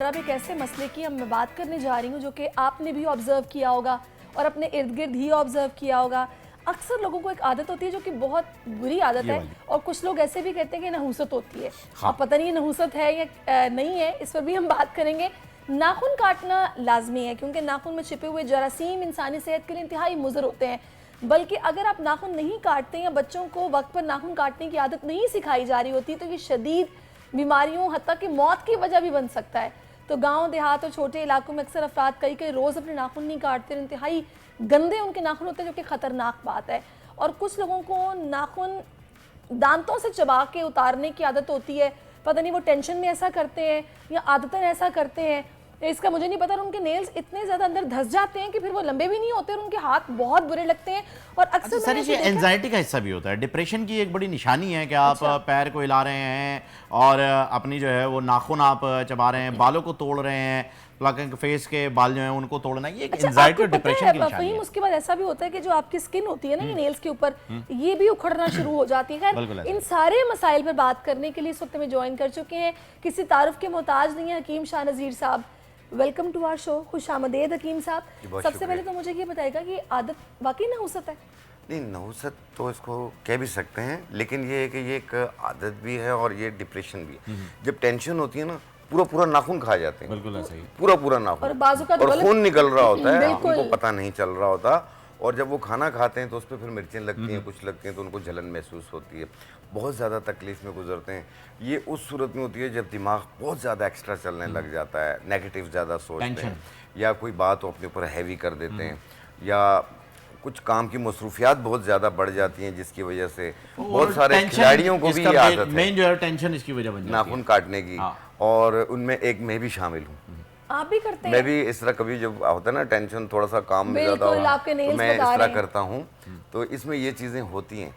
अब एक ऐसे मसले की अब मैं बात करने जा रही हूँ जो कि आपने भी ऑब्ज़र्व किया होगा और अपने इर्द गिर्द ही ऑब्ज़र्व किया होगा। अक्सर लोगों को एक आदत होती है जो कि बहुत बुरी आदत है और कुछ लोग ऐसे भी कहते हैं कि नहुसत होती है। हाँ। अब पता नहीं नहुसत है या नहीं है, इस पर भी हम बात करेंगे। नाखून काटना लाजमी है क्योंकि नाखून में छिपे हुए जरासीम इंसानी सेहत के लिए इंतहाई मुज़र होते हैं। बल्कि अगर आप नाखून नहीं काटते या बच्चों को वक्त पर नाखून काटने की आदत नहीं सिखाई जा रही होती तो ये शदीद बीमारियों हत्ता कि मौत की वजह भी बन सकता है। तो गांव देहात और छोटे इलाकों में अक्सर अफराद कई रोज़ अपने नाखून नहीं काटते, इंतहाई गंदे उनके नाखून होते हैं जो कि ख़तरनाक बात है। और कुछ लोगों को नाखून दांतों से चबा के उतारने की आदत होती है, पता नहीं वो टेंशन में ऐसा करते हैं या आदतन ऐसा करते हैं, इसका मुझे नहीं पता। और उनके नेल्स इतने ज़्यादा अंदर धस जाते हैं कि फिर वो लंबे भी नहीं होते और उनके हाथ बहुत बुरे लगते हैं। और अक्सर सर ये एंजाइटी का हिस्सा भी होता है। डिप्रेशन की एक बड़ी निशानी है कि आप पैर को हिला रहे हैं और अपनी जो है वो नाखून आप चबा रहे हैं, बालों को तोड़ रहे हैं, प्लकिंग फेस के बाल जो हैं उनको तोड़ना, ये एंजाइटी और डिप्रेशन की निशानी है। उसके बाद ऐसा भी होता है कि जो आपकी स्किन होती है ना, ये नेल्स के ऊपर, ये भी उखड़ना शुरू हो जाती है। खैर इन सारे मसाइल पर बात करने के लिए इस वक्त में ज्वाइन कर चुके हैं, किसी तारुफ के मोहताज नहीं है, हकीम शाह नज़ीर साहब। वेलकम टू आवर शो, खुश आमदेद हकीम साहब। सबसे पहले तो मुझे ये बताएगा कि आदत वाकई नहुसत है? नहीं, नहुसत तो इसको कह भी सकते हैं, लेकिन ये है कि ये एक आदत भी है और ये डिप्रेशन भी है। जब टेंशन होती है ना, पूरा पूरा नाखून खा जाते हैं, बिल्कुल ऐसा ही, पूरा पूरा नाखून, और खून निकल रहा होता है, उनको पता नहीं चल रहा होता। और जब वो खाना खाते हैं तो उस पर फिर मिर्चें लगती हैं, कुछ लगती हैं, तो उनको जलन महसूस होती है, बहुत ज़्यादा तकलीफ में गुजरते हैं। ये उस सूरत में होती है जब दिमाग बहुत ज़्यादा एक्स्ट्रा चलने लग जाता है, नेगेटिव ज़्यादा सोचते हैं, या कोई बात वो अपने ऊपर हैवी कर देते हैं, या कुछ काम की मसरूफियात बहुत ज़्यादा बढ़ जाती हैं जिसकी वजह से बहुत सारे खिलाड़ियों को भी ये आदत है, मेन जो है टेंशन इसकी वजह बन जाती है, नाखून काटने की। और उनमें एक मैं भी शामिल हूँ। आप भी करते हैं? मैं भी इस तरह कभी जब होता है ना टेंशन, थोड़ा सा काम में ज़्यादा हो तो मैं इस तरह करता हूँ, तो इसमें ये चीज़ें होती हैं।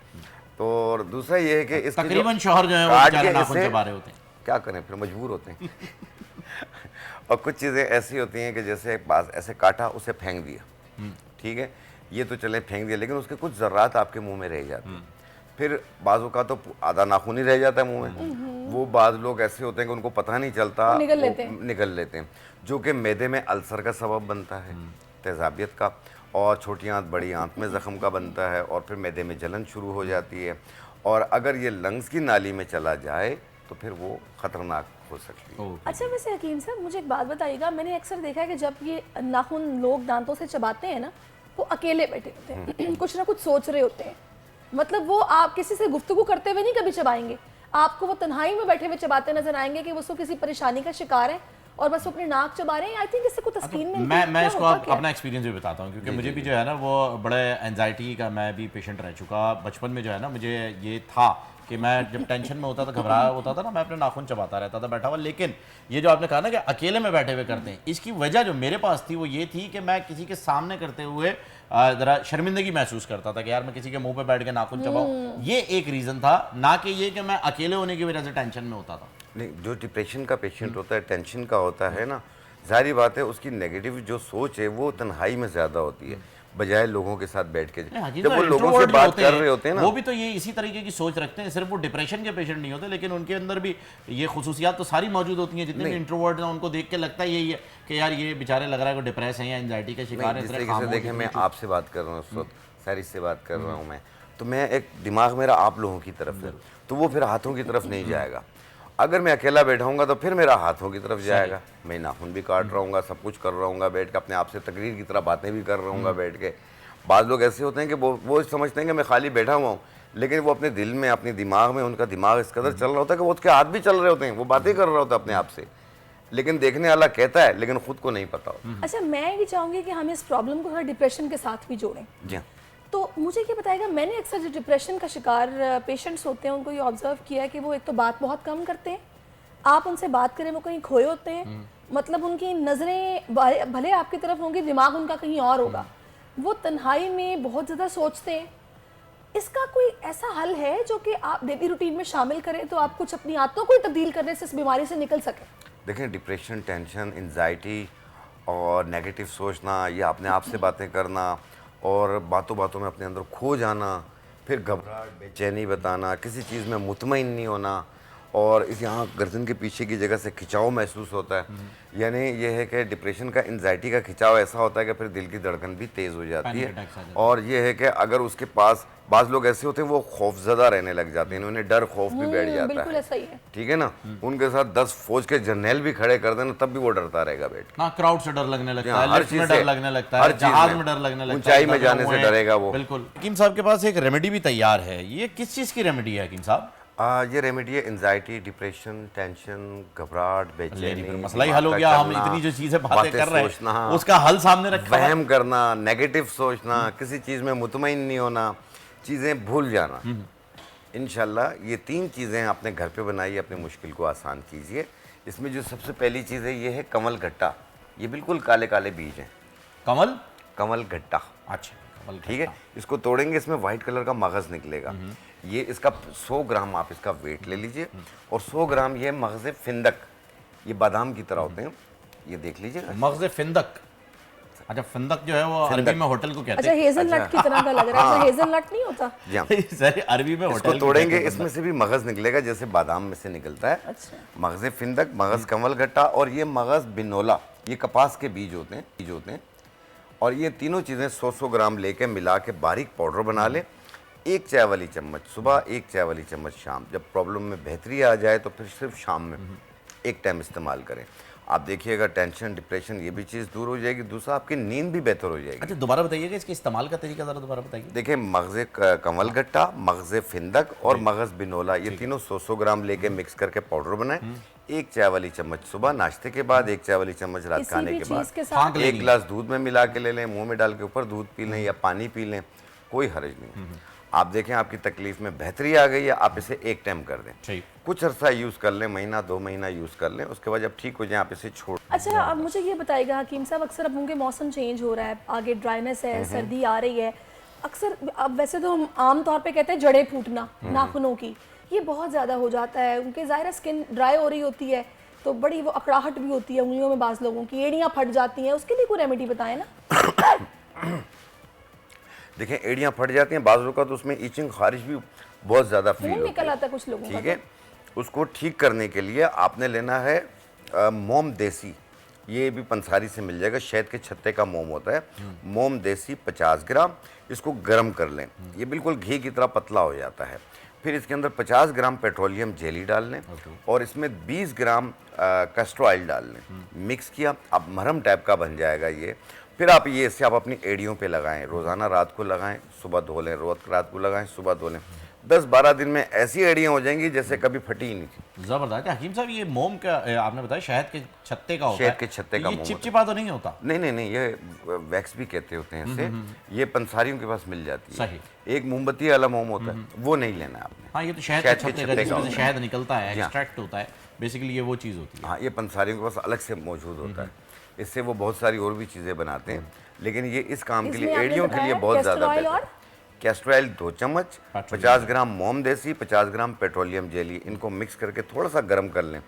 तो और दूसरा ये है कि इस तकरीबन शौहर जो है वो बेचारे नाखून चबा रहे होते हैं, क्या करें, फिर मजबूर होते हैं। और कुछ चीज़ें ऐसी होती हैं कि जैसे बाज ऐसे काटा, उसे फेंक दिया, ठीक है, ये तो चले फेंक दिया, लेकिन उसके कुछ ज़र्रात आपके मुंह में रह जाते हैं। फिर बाजू का तो आधा नाखून ही रह जाता है मुंह में। वो बाज़ लोग ऐसे होते हैं कि उनको पता नहीं चलता, निकल लेते हैं, जो कि मैदे में अल्सर का सबब बनता है, तेज़ाबियत का, और छोटी आंत बड़ी आंत में ज़ख्म का बनता है, और फिर मैदे में जलन शुरू हो जाती है। और अगर ये लंग्स की नाली में चला जाए तो फिर वो ख़तरनाक हो सकती है। अच्छा, वैसे हकीम साहब मुझे एक बात बताइएगा, मैंने अक्सर देखा है कि जब ये नाखून लोग दांतों से चबाते हैं ना, वो अकेले बैठे होते हैं, कुछ ना कुछ सोच रहे होते हैं। मतलब वो आप किसी से गुफ्तगू करते हुए नहीं कभी चबाएंगे, आपको वो तन्हाई में बैठे हुए चबाते नजर आएंगे कि वो किसी परेशानी का शिकार है और बस वो अपने नाक चबा रहे हैं। आई थिंक इससे कुछ तस्कीन मिलती है। मैं इसको अपना एक्सपीरियंस भी बताता हूँ, क्योंकि मुझे भी जो है ना वो बड़े एंजाइटी का मैं भी पेशेंट रह चुका। बचपन में जो है ना मुझे ये था कि मैं जब टेंशन में होता था, घबराया होता था ना, मैं अपने नाखून चबाता रहता था बैठा हुआ। लेकिन ये जो आपने कहा ना कि अकेले में बैठे हुए करते हैं, इसकी वजह जो मेरे पास थी वो ये थी कि मैं किसी के सामने करते हुए ज़रा शर्मिंदगी महसूस करता था कि यार मैं किसी के मुंह पे बैठ के नाखून चबाऊं। ये एक रीज़न था, ना कि ये कि मैं अकेले होने की वजह से टेंशन में होता था। नहीं, जो डिप्रेशन का पेशेंट होता है, टेंशन का होता है ना, जाहिर बात है उसकी नेगेटिव जो सोच है वो तन्हाई में ज़्यादा होती है, बजाय लोगों के साथ बैठ के। जब वो लोगों से बात कर रहे होते हैं ना, वो भी तो ये इसी तरीके की सोच रखते हैं। सिर्फ वो डिप्रेशन के पेशेंट नहीं होते, लेकिन उनके अंदर भी ये खुसूसियात तो सारी मौजूद होती हैं। जितने भी इंट्रोवर्ट हैं उनको देख के लगता है यही है कि यार ये बेचारे लग रहा है कि डिप्रेस है या एंजाइटी का शिकार है। जिस तरीके से देखें, मैं आपसे बात कर रहा हूँ उस वक्त, सारी से बात कर रहा हूँ मैं, तो मैं एक दिमाग मेरा आप लोगों की तरफ है, तो वो फिर हाथों की तरफ नहीं जाएगा। अगर मैं अकेला बैठाऊंगा तो फिर मेरा हाथों की तरफ जाएगा, मैं नाखून भी काट रहा हूँ, सब कुछ कर रहा हूँ बैठ के, अपने आप से तकरीर की तरह बातें भी कर रहा हूँ बैठ के। बाद लोग ऐसे होते हैं कि वो समझते हैं कि मैं खाली बैठा हुआ हूँ, लेकिन वो अपने दिल में, अपने दिमाग में, उनका दिमाग इस कदर चल रहा होता है कि वो उसके हाथ भी चल रहे होते हैं, वो बातें कर रहा होता है अपने आप से, लेकिन देखने वाला कहता है लेकिन खुद को नहीं पता होता। अच्छा, मैं ये चाहूँगी कि हम इस प्रॉब्लम को थोड़ा डिप्रेशन के साथ भी जोड़ें। जी हाँ। तो मुझे ये बताएगा, मैंने अक्सर जो डिप्रेशन का शिकार पेशेंट्स होते हैं उनको ये ऑब्जर्व किया है कि वो एक तो बात बहुत कम करते हैं, आप उनसे बात करें वो कहीं खोए होते हैं, मतलब उनकी नज़रें भले आपकी तरफ होंगी, दिमाग उनका कहीं और होगा, वो तन्हाई में बहुत ज़्यादा सोचते हैं। इसका कोई ऐसा हल है जो कि आप डेली रूटीन में शामिल करें तो आप कुछ अपनी आदतों को तब्दील करने से इस बीमारी से निकल सकें? देखें, डिप्रेशन, टेंशन, एंजाइटी और नेगेटिव सोचना, या अपने आप से बातें करना और बातों बातों में अपने अंदर खो जाना, फिर घबराहट, बेचैनी बताना, किसी चीज़ में मुतमईन नहीं होना, और इस यहाँ गर्दन के पीछे की जगह से खिंचाव महसूस होता है। यानी ये है कि डिप्रेशन का, एंजाइटी का खिंचाव ऐसा होता है कि फिर दिल की धड़कन भी तेज़ हो जाती है। और ये है कि अगर उसके पास बाज़ लोग ऐसे होते हैं वो खौफजदा रहने लग जाते हैं, उन्हें डर खौफ भी बैठ जाता बिल्कुल है। ऐसा ही है। ठीक है ना, उनके साथ 10 फौज के जर्नैल भी खड़े कर देना तब भी वो डरता रहेगा बैठ के। हाँ, क्राउड से डर लगने लगता है, हर लिफ्ट में चीज़ डर से, लगने लगता हर है, चीज़ जहाज में, में डर लगने लगता है, ऊंचाई में दबे जाने हुए से हैं। डरेगा वो। बिल्कुल। हकीम साहब के पास एक रेमेडी भी तैयार है, ये किस चीज़ की रेमेडी है हकीम साहब? ये रेमेडी है एंजाइटी, डिप्रेशन, टेंशन, घबराहट, फिर बेचैनी, मसला ही हल हो गया। हम इतनी जो चीजें बातें कर रहे हैं उसका हल सामने रखा है। वहम करना, नेगेटिव सोचना, किसी चीज़ में मुतमईन नहीं होना, चीज़ें भूल जाना। इंशाल्लाह ये 3 चीज़ें अपने घर पे बनाइए, अपनी मुश्किल को आसान कीजिए। इसमें जो सबसे पहली चीज़ है ये है कमल गट्टा। ये बिल्कुल काले काले बीज हैं, कमल गट्टा। अच्छा, कमल ठीक है, इसको तोड़ेंगे, इसमें वाइट कलर का मगज़ निकलेगा। ये इसका 100 ग्राम आप इसका वेट ले लीजिए और 100 ग्राम ये मगज़ फिंदक, ये बादाम की तरह होते हैं, ये देख लीजिए। मगज़ फिंदक। अच्छा, फिंदक जो है वो अरबी में होटल को कहते अच्छा, हैं। हेज़लनट की तरह का लग रहा है। हेज़लनट नहीं होता? जी हाँ, सर, अरबी में इसको होटल तोड़ेंगे, इसमें से भी मगज़ निकलेगा जैसे बादाम में से निकलता है। अच्छा। मगज़ फिंदक, मगज़ कमल गट्टा और ये मगज़ बिनोला, ये कपास के बीज होते हैं। और ये तीनों चीज़ें 100-100 ग्राम लेके मिला के बारीक पाउडर बना लें। 1 चाय वाली चम्मच सुबह, 1 चाय वाली चम्मच शाम। जब प्रॉब्लम में बेहतरी आ जाए तो फिर सिर्फ शाम में एक टाइम इस्तेमाल करें। आप देखिएगा टेंशन, डिप्रेशन ये भी चीज़ दूर हो जाएगी। दूसरा, आपकी नींद भी बेहतर हो जाएगी। अच्छा, दोबारा बताइएगा इसके इस्तेमाल का तरीका, ज़रा दोबारा बताइए। देखिए, मगज़ कमल गट्टा, मगज़ फिंदक और मगज़ बिनोला, ये तीनों 100-100 ग्राम लेके मिक्स करके पाउडर बनाएं। 1 चाय वाली चम्मच सुबह नाश्ते के बाद, 1 चाय वाली चम्मच रात किसी खाने भी के चीज़ बाद, के साथ 1 गिलास दूध में मिला के ले लें, मुंह में डाल के ऊपर दूध पी लें या पानी पी लें, कोई हर्ज नहीं। आप देखें आपकी तकलीफ में बेहतरी आ गई है, आप इसे एक टाइम कर दें। ठीक। कुछ अर्सा यूज़ कर लें, महीना 2 महीना यूज़ कर लें, उसके बाद जब ठीक हो जाए आप इसे छोड़। अच्छा, अब मुझे ये बताइएगा हकीम साहब, अक्सर अब उनके मौसम चेंज हो रहा है, आगे ड्राइनेस है, सर्दी आ रही है, अक्सर अब वैसे तो हम आम तौर पे कहते हैं जड़ें फूटना नाखूनों की, ये बहुत ज़्यादा हो जाता है। उनके ज़ाहिर स्किन ड्राई हो रही होती है तो बड़ी वो अकड़ाहट भी होती है उंगलियों में, बाज़ लोगों की एड़ियाँ फट जाती हैं, उसके लिए कोई रेमेडी बताएं ना। देखें, एड़ियाँ फट जाती हैं, बाज़ का तो उसमें ईचिंग, खारिश भी बहुत ज़्यादा फील होती है, निकल आता है कुछ लोगों का। ठीक है, उसको ठीक करने के लिए आपने लेना है मोम देसी। ये भी पंसारी से मिल जाएगा, शहद के छत्ते का मोम होता है। मोम देसी 50 ग्राम, इसको गर्म कर लें, ये बिल्कुल घी की तरह पतला हो जाता है। फिर इसके अंदर 50 ग्राम पेट्रोलियम जेली डाल लें और इसमें 20 ग्राम कैस्टर ऑयल डाल लें। मिक्स किया, अब मरहम टाइप का बन जाएगा ये। फिर आप ये इससे आप अपनी एड़ियों पे लगाएं, रोज़ाना रात को लगाएं, सुबह धो लें, रोज़ रात को लगाएं, सुबह धो लें। 10-12 दिन में ऐसी एड़ियाँ हो जाएंगी जैसे कभी फटी ही नहीं थी। जबरदस्त। हकीम साहब, ये मोम का आपने बताया शहद के छत्ते का होता है, शहद के छत्ते का ये मोम चिपचिपा तो नहीं होता? नहीं, ये वैक्स भी कहते होते हैं इसे, ये पंसारियों के पास मिल जाती है। सही। एक मोमबत्ती वाला मोम होता है, वो नहीं लेना है आपने। हाँ, ये तो शहद के छत्ते का, जिसमें से शहद निकलता है, एक्सट्रैक्ट होता है, बेसिकली ये वो चीज़ होती है। हाँ, ये पंसारियों के पास अलग से मौजूद होता है, इससे वो बहुत सारी और भी चीज़ें बनाते हैं, लेकिन ये इस काम के लिए, एड़ियों के लिए बहुत ज़्यादा बेहतर है। कैस्टर ऑयल 2 चम्मच, 50 ग्राम मोम देसी, 50 ग्राम पेट्रोलियम जेली, इनको मिक्स करके थोड़ा सा गर्म कर लें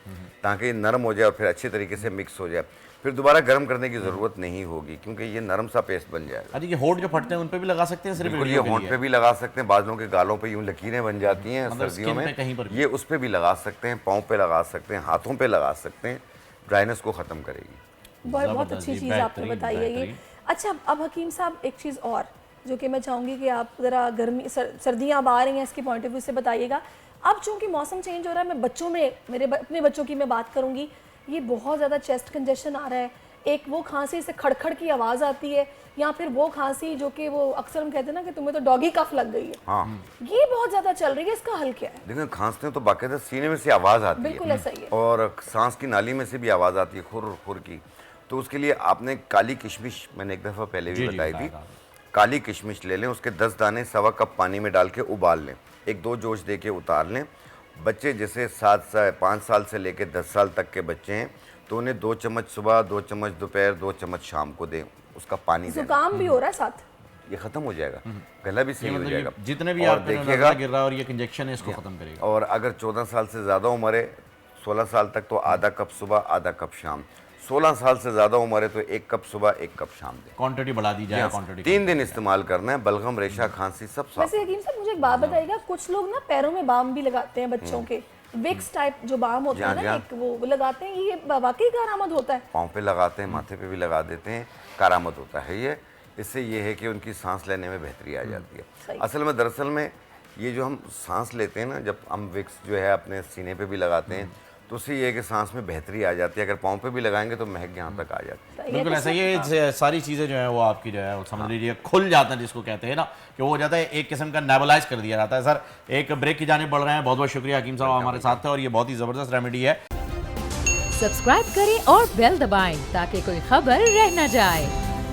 ताकि ये नरम हो जाए और फिर अच्छी तरीके से मिक्स हो जाए। फिर दोबारा गर्म करने की ज़रूरत नहीं होगी क्योंकि ये नरम सा पेस्ट बन जाएगा। अरे, ये होंठ जो फटते हैं उन पे भी लगा सकते हैं? सिर्फ बिल्कुल, ये होंठ पे भी लगा सकते हैं, बादलों के गालों पे यूँ लकीरें बन जाती हैं मतलब सर्दियों स्किन पे कहीं पर में, भी। ये उस पर भी लगा सकते हैं, पाँव पे लगा सकते हैं, हाथों पे लगा सकते हैं, ड्राइनेस को ख़त्म करेगी। बहुत अच्छी चीज़ आपने बताई है ये। अच्छा, अब हकीम साहब एक चीज़ और जो कि मैं चाहूँगी कि आप ज़रा गर्मी सर्दियाँ अब आ रही हैं इसके पॉइंट ऑफ व्यू से बताइएगा। अब चूँकि मौसम चेंज हो रहा है, मैं बच्चों में, अपने बच्चों की मैं बात करूँगी, ये बहुत ज़्यादा चेस्ट कंजेशन आ रहा है, एक वो खांसी से खड़खड़ की आवाज़ आती है, या फिर वो खांसी जो कि वो अक्सर हम कहते हैं ना कि तुम्हें तो डॉगी कफ लग गई है। हाँ, ये बहुत ज़्यादा चल रही है, इसका हल क्या है? देखिए, खांसते हैं तो बाकायदा सीने में से आवाज़ आती है, बिल्कुल ऐसा ही है, और सांस की नाली में से भी आवाज़ आती है, खुर खुर की। तो उसके लिए आपने काली किशमिश, मैंने एक दफ़ा पहले भी बताई थी, काली किशमिश ले लें, उसके 10 दाने 1.25 कप पानी में डाल के उबाल लें, 1-2 जोश दे के उतार लें। बच्चे जैसे 5 साल से लेकर 10 साल तक के बच्चे हैं तो उन्हें 2 चम्मच सुबह, 2 चम्मच दोपहर, 2 चम्मच शाम को दें, उसका पानी दें। जुकाम भी हो रहा है साथ, ये खत्म हो जाएगा, गला भी सही हो जाएगा। जितने भी और आप देखिएगा, गिर रहा है और ये इंजेक्शन है, इसको खत्म करेगा। और अगर 14 साल से ज़्यादा उम्र है, 16 साल तक, तो आधा कप सुबह, आधा कप शाम। 16 साल से ज़्यादा उम्र है तो 1 कप सुबह, 1 कप शाम दें। क्वांटिटी बढ़ा दी जाए, क्वांटिटी 3 दिन इस्तेमाल करना है, बलगम, रेशा, खांसी सब साफ। वैसे हकीम साहब मुझे एक बात बताइएगा, कुछ लोग ना पैरों में बाम भी लगाते हैं बच्चों के, विक्स टाइप जो बाम होता है ना, जहाँ- एक वो लगाते हैं, ये वाकई कारआमद होता है? पाँव पे लगाते हैं, माथे पे भी लगा देते हैं, कारआमद होता है ये। इससे ये है कि उनकी सांस लेने में बेहतरी आ जाती है। सही। असल में दरअसल में ये जो हम सांस लेते हैं ना, जब हम विक्स जो है अपने सीने पे भी लगाते हैं तो उससे ये है कि सांस में बेहतरी आ जाती है। अगर पाँव पे भी लगाएंगे तो महक यहाँ तक आ जाती है। सही है। बिल्कुल तो ऐसा, ये सारी चीज़ें जो है वो आपकी जो है वो समझ लीजिए खुल जाता है, जिसको कहते हैं ना कि वो हो जाता है एक किस्म का नेबुलाइज कर दिया जाता है। सर एक ब्रेक की जाने बढ़ रहे हैं, बहुत बहुत शुक्रिया हकीम साहब हमारे साथ थे, और ये बहुत ही ज़बरदस्त रेमेडी है। सब्सक्राइब करें और बेल दबाएं ताकि कोई खबर रह न जाए।